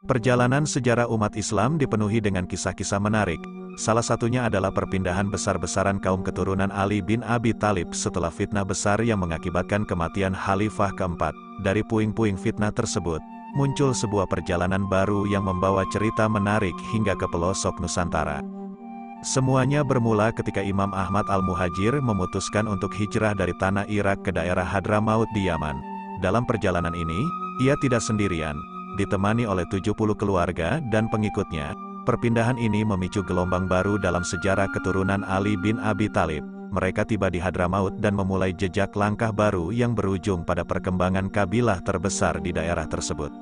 Perjalanan sejarah umat Islam dipenuhi dengan kisah-kisah menarik. Salah satunya adalah perpindahan besar-besaran kaum keturunan Ali bin Abi Thalib setelah fitnah besar yang mengakibatkan kematian Khalifah keempat. Dari puing-puing fitnah tersebut, muncul sebuah perjalanan baru yang membawa cerita menarik hingga ke pelosok Nusantara. Semuanya bermula ketika Imam Ahmad Al-Muhajir memutuskan untuk hijrah dari tanah Irak ke daerah Hadramaut di Yaman. Dalam perjalanan ini, ia tidak sendirian, ditemani oleh 70 keluarga dan pengikutnya. Perpindahan ini memicu gelombang baru dalam sejarah keturunan Ali bin Abi Thalib. Mereka tiba di Hadramaut dan memulai jejak langkah baru yang berujung pada perkembangan kabilah terbesar di daerah tersebut.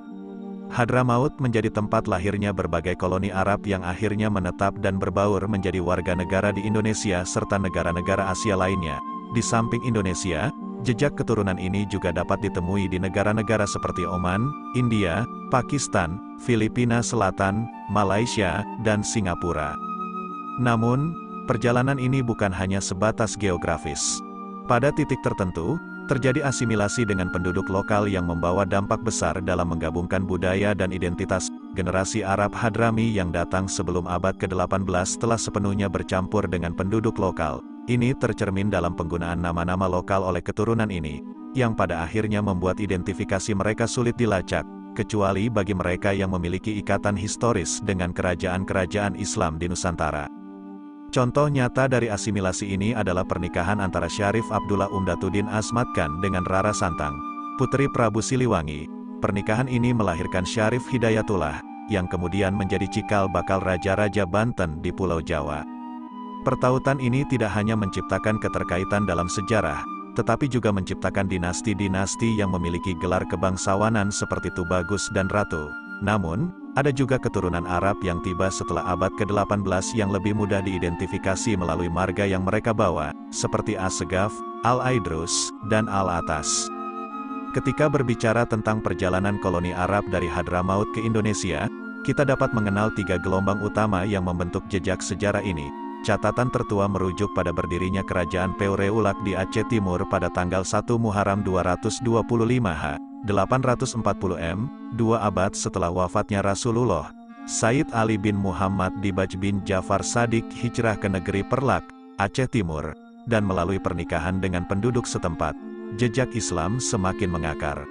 Hadramaut menjadi tempat lahirnya berbagai koloni Arab yang akhirnya menetap dan berbaur menjadi warga negara di Indonesia serta negara-negara Asia lainnya. Di samping Indonesia, jejak keturunan ini juga dapat ditemui di negara-negara seperti Oman, India, Pakistan, Filipina Selatan, Malaysia, dan Singapura. Namun, perjalanan ini bukan hanya sebatas geografis. Pada titik tertentu, terjadi asimilasi dengan penduduk lokal yang membawa dampak besar dalam menggabungkan budaya dan identitas. Generasi Arab Hadrami yang datang sebelum abad ke-18 telah sepenuhnya bercampur dengan penduduk lokal. Ini tercermin dalam penggunaan nama-nama lokal oleh keturunan ini, yang pada akhirnya membuat identifikasi mereka sulit dilacak, kecuali bagi mereka yang memiliki ikatan historis dengan kerajaan-kerajaan Islam di Nusantara. Contoh nyata dari asimilasi ini adalah pernikahan antara Syarif Abdullah Umdatuddin Asmad Khan dengan Rara Santang, putri Prabu Siliwangi. Pernikahan ini melahirkan Syarif Hidayatullah, yang kemudian menjadi cikal bakal raja-raja Banten di Pulau Jawa. Pertautan ini tidak hanya menciptakan keterkaitan dalam sejarah, tetapi juga menciptakan dinasti-dinasti yang memiliki gelar kebangsawanan seperti Tubagus dan Ratu. Namun, ada juga keturunan Arab yang tiba setelah abad ke-18 yang lebih mudah diidentifikasi melalui marga yang mereka bawa, seperti As-Segaf, Al-Aidrus, dan Al-Atas. Ketika berbicara tentang perjalanan koloni Arab dari Hadramaut ke Indonesia, kita dapat mengenal 3 gelombang utama yang membentuk jejak sejarah ini. Catatan tertua merujuk pada berdirinya kerajaan Peureulak di Aceh Timur pada tanggal 1 Muharram 225 H. 840 M, 2 abad setelah wafatnya Rasulullah. Sayyid Ali bin Muhammad Dibaj bin Jafar Shadiq hijrah ke negeri Perlak, Aceh Timur, dan melalui pernikahan dengan penduduk setempat, jejak Islam semakin mengakar.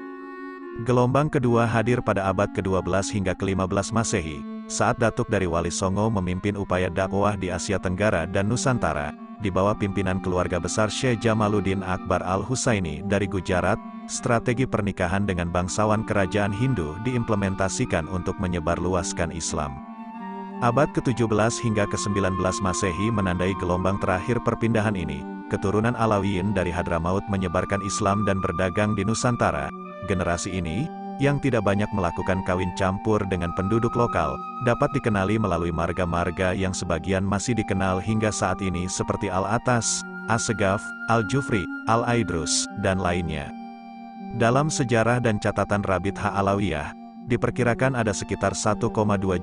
Gelombang kedua hadir pada abad ke-12 hingga ke-15 Masehi, saat Datuk dari Wali Songo memimpin upaya dakwah di Asia Tenggara dan Nusantara, di bawah pimpinan keluarga besar Syekh Jamaluddin Akbar Al-Husaini dari Gujarat. Strategi pernikahan dengan bangsawan kerajaan Hindu diimplementasikan untuk menyebarluaskan Islam. Abad ke-17 hingga ke-19 Masehi menandai gelombang terakhir perpindahan ini. Keturunan Alawiyin dari Hadramaut menyebarkan Islam dan berdagang di Nusantara. Generasi ini, yang tidak banyak melakukan kawin campur dengan penduduk lokal, dapat dikenali melalui marga-marga yang sebagian masih dikenal hingga saat ini seperti Al-Atas, As-Segaf, Al-Jufri, Al-Aidrus, dan lainnya. Dalam sejarah dan catatan Rabit Alawiyah, diperkirakan ada sekitar 1,2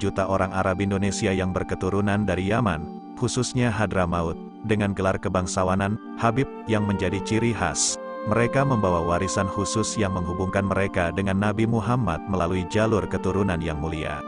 juta orang Arab Indonesia yang berketurunan dari Yaman, khususnya Hadramaut, dengan gelar kebangsawanan, Habib, yang menjadi ciri khas. Mereka membawa warisan khusus yang menghubungkan mereka dengan Nabi Muhammad melalui jalur keturunan yang mulia.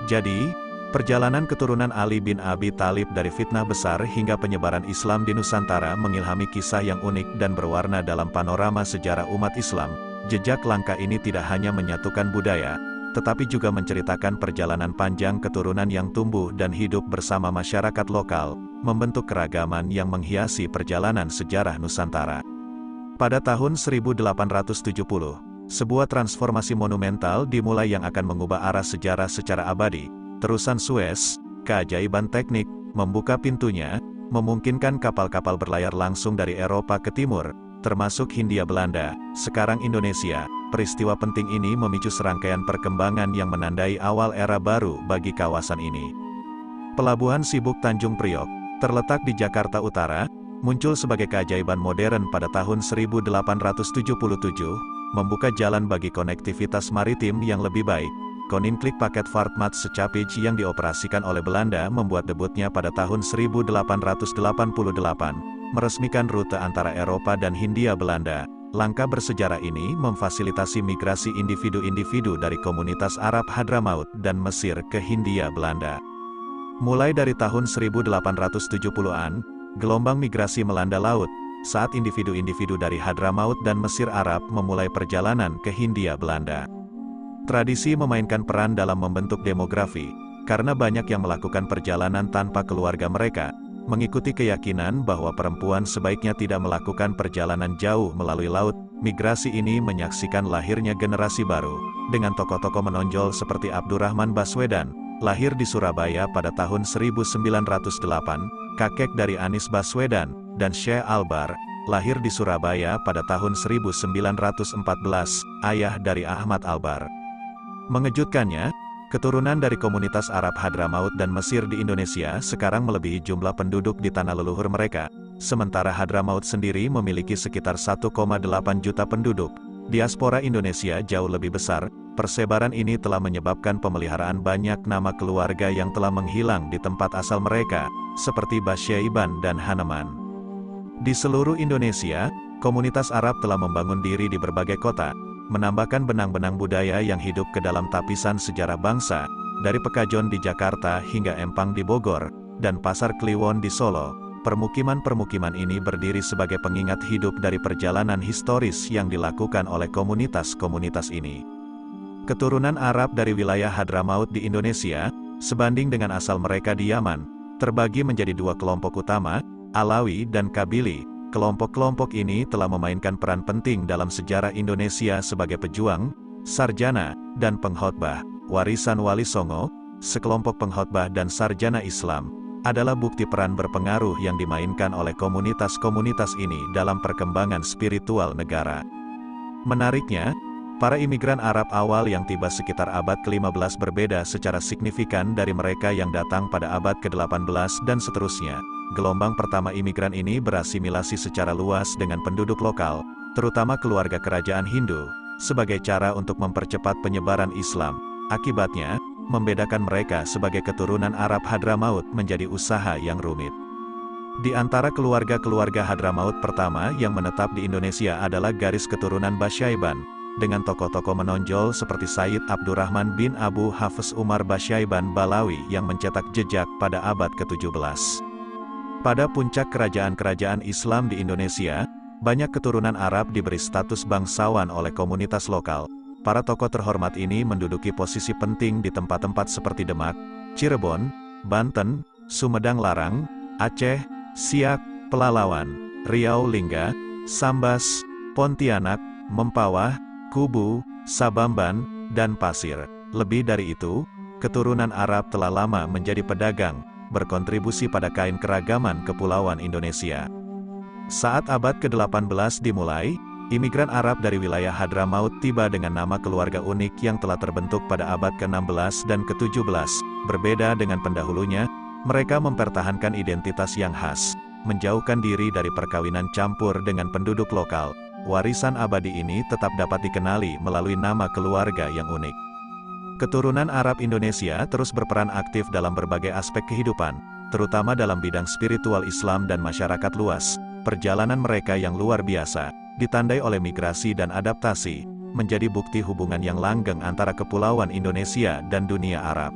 Jadi, perjalanan keturunan Ali bin Abi Thalib dari fitnah besar hingga penyebaran Islam di Nusantara mengilhami kisah yang unik dan berwarna dalam panorama sejarah umat Islam. Jejak langkah ini tidak hanya menyatukan budaya, tetapi juga menceritakan perjalanan panjang keturunan yang tumbuh dan hidup bersama masyarakat lokal, membentuk keragaman yang menghiasi perjalanan sejarah Nusantara. Pada tahun 1870, sebuah transformasi monumental dimulai yang akan mengubah arah sejarah secara abadi. Terusan Suez, keajaiban teknik, membuka pintunya, memungkinkan kapal-kapal berlayar langsung dari Eropa ke timur, termasuk Hindia Belanda, sekarang Indonesia. Peristiwa penting ini memicu serangkaian perkembangan yang menandai awal era baru bagi kawasan ini. Pelabuhan sibuk Tanjung Priok, terletak di Jakarta Utara, muncul sebagai keajaiban modern pada tahun 1877, membuka jalan bagi konektivitas maritim yang lebih baik. Koninklijk Paket Vaartmaat Schapig yang dioperasikan oleh Belanda membuat debutnya pada tahun 1888, meresmikan rute antara Eropa dan Hindia Belanda. Langkah bersejarah ini memfasilitasi migrasi individu-individu dari komunitas Arab Hadramaut dan Mesir ke Hindia Belanda. Mulai dari tahun 1870-an, gelombang migrasi melanda laut, saat individu-individu dari Hadramaut dan Mesir Arab memulai perjalanan ke Hindia Belanda. Tradisi memainkan peran dalam membentuk demografi, karena banyak yang melakukan perjalanan tanpa keluarga mereka, mengikuti keyakinan bahwa perempuan sebaiknya tidak melakukan perjalanan jauh melalui laut. Migrasi ini menyaksikan lahirnya generasi baru, dengan tokoh-tokoh menonjol seperti Abdurrahman Baswedan, lahir di Surabaya pada tahun 1908, kakek dari Anies Baswedan, dan Syekh Albar, lahir di Surabaya pada tahun 1914, ayah dari Ahmad Albar. Mengejutkannya, keturunan dari komunitas Arab Hadramaut dan Mesir di Indonesia sekarang melebihi jumlah penduduk di tanah leluhur mereka, sementara Hadramaut sendiri memiliki sekitar 1,8 juta penduduk. Diaspora Indonesia jauh lebih besar. Persebaran ini telah menyebabkan pemeliharaan banyak nama keluarga yang telah menghilang di tempat asal mereka, seperti Basyaiban dan Haneman. Di seluruh Indonesia, komunitas Arab telah membangun diri di berbagai kota, menambahkan benang-benang budaya yang hidup ke dalam tapisan sejarah bangsa, dari Pekajon di Jakarta hingga Empang di Bogor, dan Pasar Kliwon di Solo. Permukiman-permukiman ini berdiri sebagai pengingat hidup dari perjalanan historis yang dilakukan oleh komunitas-komunitas ini. Keturunan Arab dari wilayah Hadramaut di Indonesia, sebanding dengan asal mereka di Yaman, terbagi menjadi dua kelompok utama, Alawi dan Kabili. Kelompok-kelompok ini telah memainkan peran penting dalam sejarah Indonesia sebagai pejuang, sarjana, dan pengkhotbah. Warisan Wali Songo, sekelompok pengkhotbah dan sarjana Islam, adalah bukti peran berpengaruh yang dimainkan oleh komunitas-komunitas ini dalam perkembangan spiritual negara. Menariknya, para imigran Arab awal yang tiba sekitar abad ke-15 berbeda secara signifikan dari mereka yang datang pada abad ke-18 dan seterusnya. Gelombang pertama imigran ini berasimilasi secara luas dengan penduduk lokal, terutama keluarga kerajaan Hindu, sebagai cara untuk mempercepat penyebaran Islam. Akibatnya, membedakan mereka sebagai keturunan Arab Hadramaut menjadi usaha yang rumit. Di antara keluarga-keluarga Hadramaut pertama yang menetap di Indonesia adalah garis keturunan Basyaiban, dengan tokoh-tokoh menonjol seperti Sayyid Abdurrahman bin Abu Hafs Umar Basyaiban Balawi yang mencetak jejak pada abad ke-17. Pada puncak kerajaan-kerajaan Islam di Indonesia, banyak keturunan Arab diberi status bangsawan oleh komunitas lokal. Para tokoh terhormat ini menduduki posisi penting di tempat-tempat seperti Demak, Cirebon, Banten, Sumedang Larang, Aceh, Siak, Pelalawan, Riau Lingga, Sambas, Pontianak, Mempawah, Kubu, Sabamban, dan Pasir. Lebih dari itu, keturunan Arab telah lama menjadi pedagang, berkontribusi pada kain keragaman kepulauan Indonesia. Saat abad ke-18 dimulai, imigran Arab dari wilayah Hadramaut tiba dengan nama keluarga unik yang telah terbentuk pada abad ke-16 dan ke-17. Berbeda dengan pendahulunya, mereka mempertahankan identitas yang khas, menjauhkan diri dari perkawinan campur dengan penduduk lokal. Warisan abadi ini tetap dapat dikenali melalui nama keluarga yang unik. Keturunan Arab Indonesia terus berperan aktif dalam berbagai aspek kehidupan, terutama dalam bidang spiritual Islam dan masyarakat luas. Perjalanan mereka yang luar biasa, ditandai oleh migrasi dan adaptasi, menjadi bukti hubungan yang langgeng antara kepulauan Indonesia dan dunia Arab.